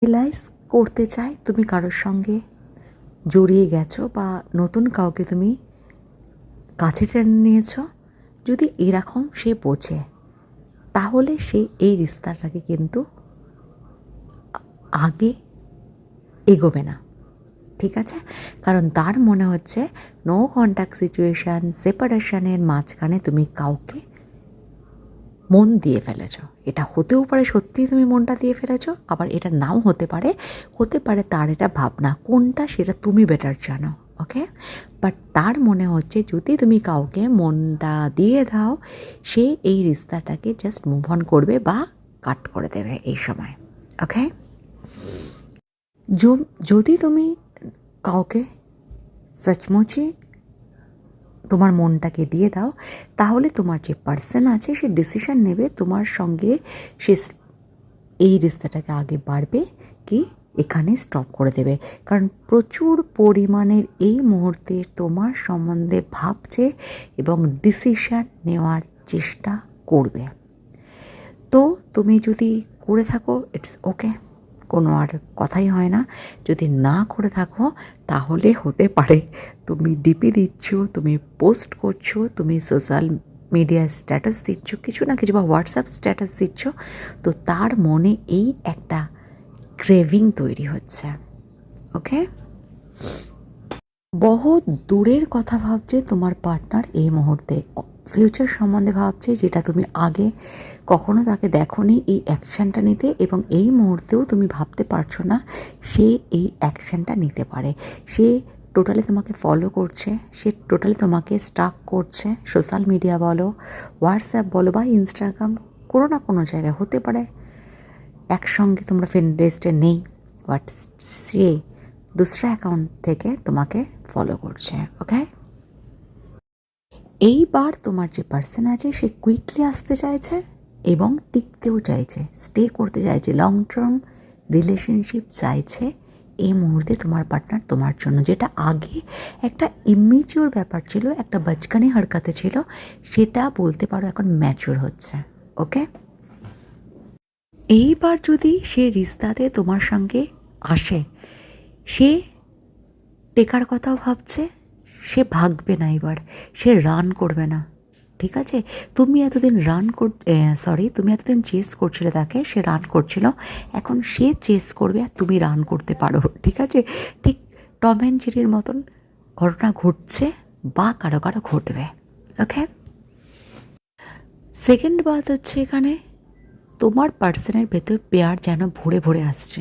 Realise করতে চায় তুমি কারোর সঙ্গে জড়িয়ে গেছো বা নতুন কাউকে তুমি কাছে টেনে নিয়েছো, যদি এরকম সে বোঝে তাহলে সে এই রিস্তাটাকে কিন্তু আগে এগোবে না। ঠিক আছে? কারণ তার মনে হচ্ছে নো কন্ট্যাক্ট সিচুয়েশান, সেপারেশনের মাঝখানে তুমি কাউকে মন দিয়ে ফেলেছো। এটা হতেও পারে সত্যিই তুমি মনটা দিয়ে ফেলেছো, আবার এটা নাও হতে পারে তার এটা ভাবনা। কোনটা সেটা তুমি বেটার জানো। ওকে, বাট তার মনে হচ্ছে যদি তুমি কাউকে মনটা দিয়ে দাও, সে এই রিস্তাটাকে জাস্ট মুভ অন করবে বা কাট করে দেবে এই সময়। ওকে, যদি তুমি কাউকে সচমুচই তোমার মনটাকে দিয়ে দাও, তাহলে তোমার যে পার্সন আছে সে ডিসিশন নেবে তোমার সঙ্গে সে এই রিস্তাটাকে আগে বাড়বে কি এখানে স্টপ করে দেবে। কারণ প্রচুর পরিমাণের এই মুহূর্তে তোমার সম্বন্ধে ভাবছে এবং ডিসিশন নেওয়ার চেষ্টা করবে। তো তুমি যদি করে থাকো ইটস ওকে, কোনো আর কথাই হয় না। যদি না করে থাকো তাহলে হতে পারে তুমি ডিপি দিচ্ছ, তুমি পোস্ট করছো, তুমি সোশ্যাল মিডিয়া স্ট্যাটাস দিচ্ছ, কিছু না কিছু বা হোয়াটসঅ্যাপ স্ট্যাটাস দিচ্ছ, তো তার মনে এই একটা ক্রেভিং তৈরি হচ্ছে। ওকে, বহুত দূরের কথা ভাবছে তোমার পার্টনার এই মুহূর্তে, ফিউচার সম্বন্ধে ভাবছে যেটা তুমি আগে কখনো তাকে দেখোনি এই অ্যাকশানটা নিতে, এবং এই মুহূর্তেও তুমি ভাবতে পারছো না সে এই অ্যাকশানটা নিতে পারে। সে টোটালি তোমাকে ফলো করছে, সে টোটালি তোমাকে স্টাক করছে, সোশ্যাল মিডিয়া বলো, হোয়াটসঅ্যাপ বলো বা ইনস্টাগ্রাম, কোনো না কোনো জায়গায় হতে পারে একসঙ্গে তোমরা ফ্রেন্ড লিস্টে নেই, বাট সে দুসরা অ্যাকাউন্ট থেকে তোমাকে ফলো করছে। ওকে, এইবার তোমার যে পার্সন আছে সে কুইকলি আসতে চাইছে এবং টিকতেও চাইছে, স্টে করতে চাইছে, লং টার্ম রিলেশনশিপ চাইছে এই মুহূর্তে তোমার পার্টনার তোমার জন্য। যেটা আগে একটা ইমেচিওর ব্যাপার ছিল, একটা বাচকানি হারকাতে ছিল, সেটা বলতে পারো এখন ম্যাচিওর হচ্ছে। ওকে, এইবার যদি সে রিস্তাতে তোমার সঙ্গে আসে, সে টেকার কথাও ভাবছে, সে ভাগবে না, এবার সে রান করবে না। ঠিক আছে, তুমি এতদিন তুমি এতদিন চেস করছিলে তাকে, সে রান করছিল, এখন সে চেস করবে আর তুমি রান করতে পারো। ঠিক আছে, ঠিক টম অ্যান্ড জেরির মতন ঘটনা ঘটছে বা কারো কারো ঘটবে। ওকে, সেকেন্ড বাত হচ্ছে এখানে তোমার পার্সনের ভেতর পেয়ার যেন ভরে ভরে আসছে।